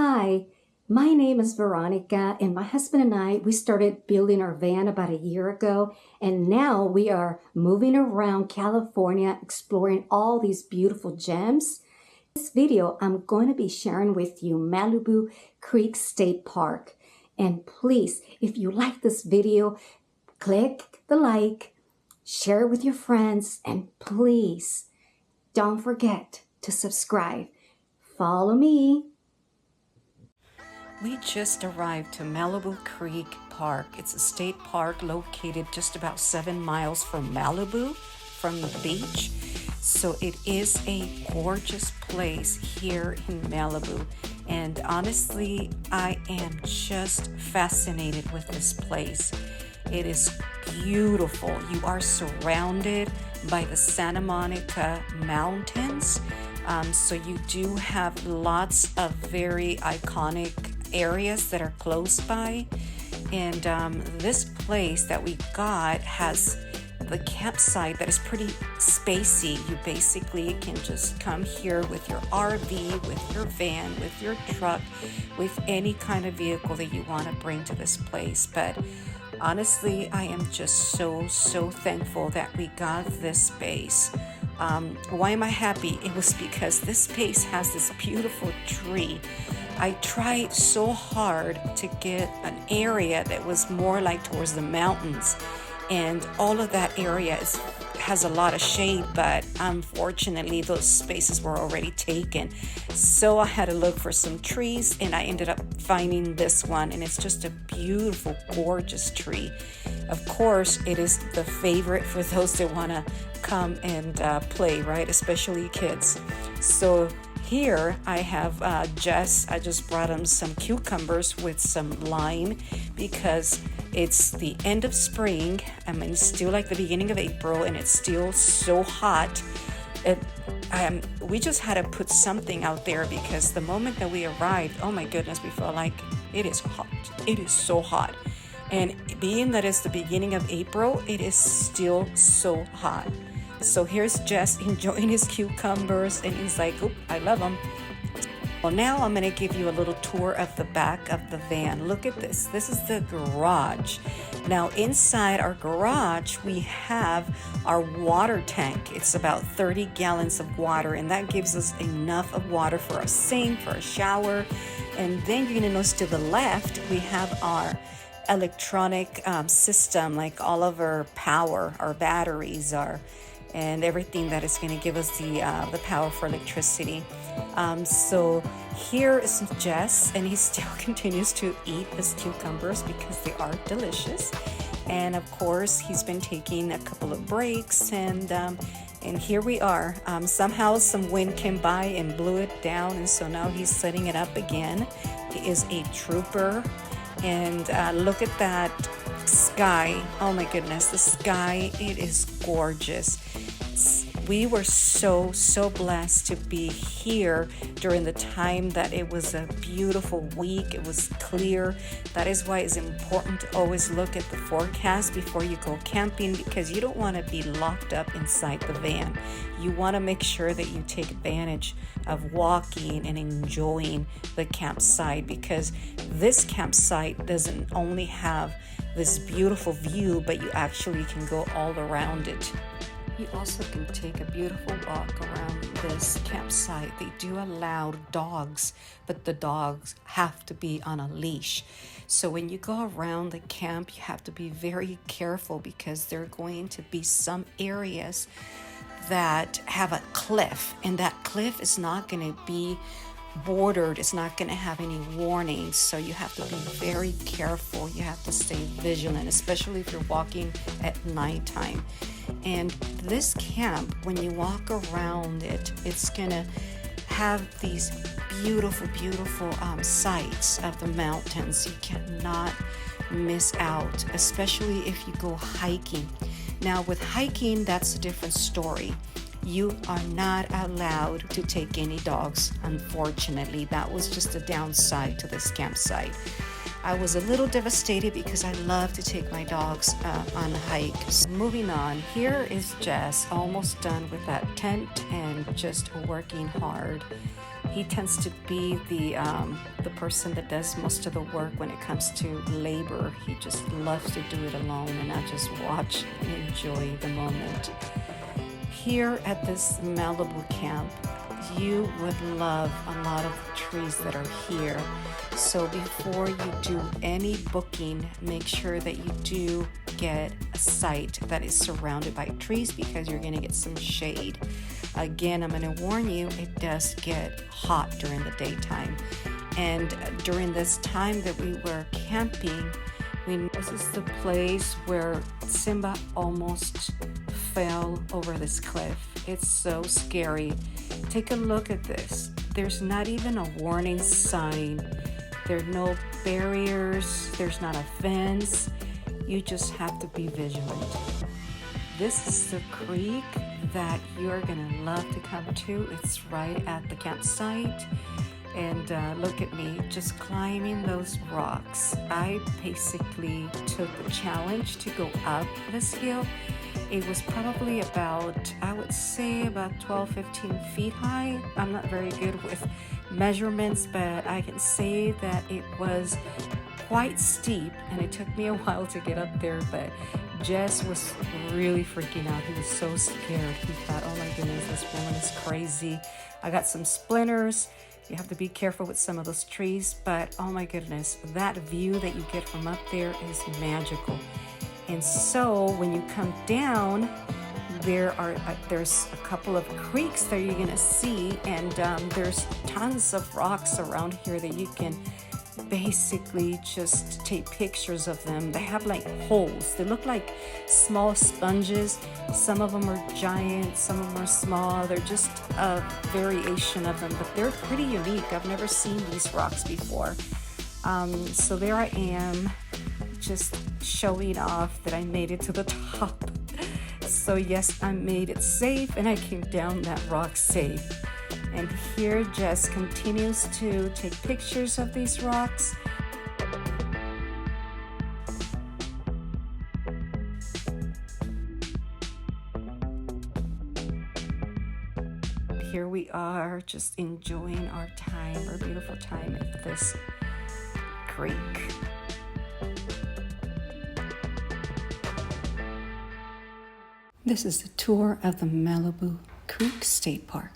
Hi, my name is Veronica, and my husband and we started building our van about a year ago, and now we are moving around California, exploring all these beautiful gems. In this video, I'm going to be sharing with you Malibu Creek State Park. And please, if you like this video, click the like, share it with your friends, and please don't forget to subscribe. Follow me. We just arrived to Malibu Creek Park. It's a state park located just about 7 miles from Malibu, from the beach. So it is a gorgeous place here in Malibu. And honestly, I am just fascinated with this place. It is beautiful. You are surrounded by the Santa Monica Mountains. So you do have lots of very iconic areas that are close by, and this place that we got has the campsite that is pretty spacey. You basically can just come here with your RV, with your van, with your truck, with any kind of vehicle that you want to bring to this place. But honestly, I am just so thankful that we got this space. Why am I happy? It was because this space has this beautiful tree. I tried so hard to get an area that was more like towards the mountains, and all of that area has a lot of shade, but unfortunately those spaces were already taken. So I had to look for some trees, and I ended up finding this one, and it's just a beautiful, gorgeous tree. Of course, it is the favorite for those that want to come and play, right? Especially kids. So here I have I just brought him some cucumbers with some lime because it's the end of spring. I mean, it's still like the beginning of April, and it's still so hot. We just had to put something out there because the moment that we arrived, oh my goodness, we felt like it is hot. It is so hot. And being that it's the beginning of April, it is still so hot. So here's Jess enjoying his cucumbers, and he's like, "Oop, I love them." Well, now I'm going to give you a little tour of the back of the van. Look at this. This is the garage. Now, inside our garage, we have our water tank. It's about 30 gallons of water, and that gives us enough of water for a sink, for a shower. And then you're going to notice to the left, we have our electronic system, like all of our power, our batteries, and everything that is going to give us the power for electricity. So here is Jess, and he still continues to eat his cucumbers because they are delicious. And of course, he's been taking a couple of breaks, and here we are. Somehow some wind came by and blew it down, and so now he's setting it up again. He is a trooper. And look at that sky. Oh my goodness, the sky, it is gorgeous. We were so blessed to be here during the time that it was a beautiful week. It was clear. That is why it's important to always look at the forecast before you go camping, because you don't want to be locked up inside the van. You want to make sure that you take advantage of walking and enjoying the campsite, because this campsite doesn't only have this beautiful view, but you actually can go all around it. You also can take a beautiful walk around this campsite. They do allow dogs, but the dogs have to be on a leash. So when you go around the camp, you have to be very careful, because there are going to be some areas that have a cliff, and that cliff is not going to be bordered. It's not going to have any warnings, so you have to be very careful. You have to stay vigilant, especially if you're walking at nighttime. And this camp, when you walk around it, it's going to have these beautiful sights of the mountains. You cannot miss out, especially if you go hiking. Now, with hiking, that's a different story. You are not allowed to take any dogs, unfortunately. That was just a downside to this campsite. I was a little devastated because I love to take my dogs on hikes. Moving on, here is Jess, almost done with that tent and just working hard. He tends to be the person that does most of the work when it comes to labor. He just loves to do it alone, and I just watch and enjoy the moment. Here at this Malibu camp, you would love a lot of the trees that are here. So before you do any booking, make sure that you do get a site that is surrounded by trees, because you're going to get some shade. Again, I'm going to warn you, it does get hot during the daytime. And during this time that we were camping, this is the place where Simba almost fell over this cliff. It's so scary. Take a look at this. There's not even a warning sign. There are no barriers. There's not a fence. You just have to be vigilant. This is the creek that you're gonna love to come to. It's right at the campsite. And look at me, just climbing those rocks. I basically took the challenge to go up this hill. It was probably about, I would say about 12, 15 feet high. I'm not very good with measurements, but I can say that it was quite steep, and it took me a while to get up there, but Jess was really freaking out. He was so scared. He thought, oh my goodness, this woman is crazy. I got some splinters. You have to be careful with some of those trees, but oh my goodness, that view that you get from up there is magical. And so when you come down, there's a couple of creeks that you're gonna see, and there's tons of rocks around here that you can basically just take pictures of them. They have like holes. They look like small sponges. Some of them are giant, some of them are small. They're just a variation of them, but they're pretty unique. I've never seen these rocks before. So there I am, just showing off that I made it to the top. So yes, I made it safe, and I came down that rock safe. And here Jess continues to take pictures of these rocks. Here we are, just enjoying our time, our beautiful time at this creek. This is a tour of the Malibu Creek State Park.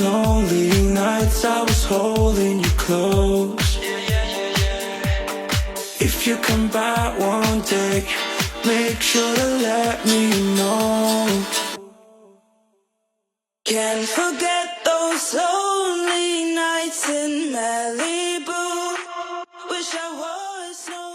Lonely nights I was holding you close. If you come back one day, make sure to let me know. Can't forget those lonely nights in Malibu. Wish I was no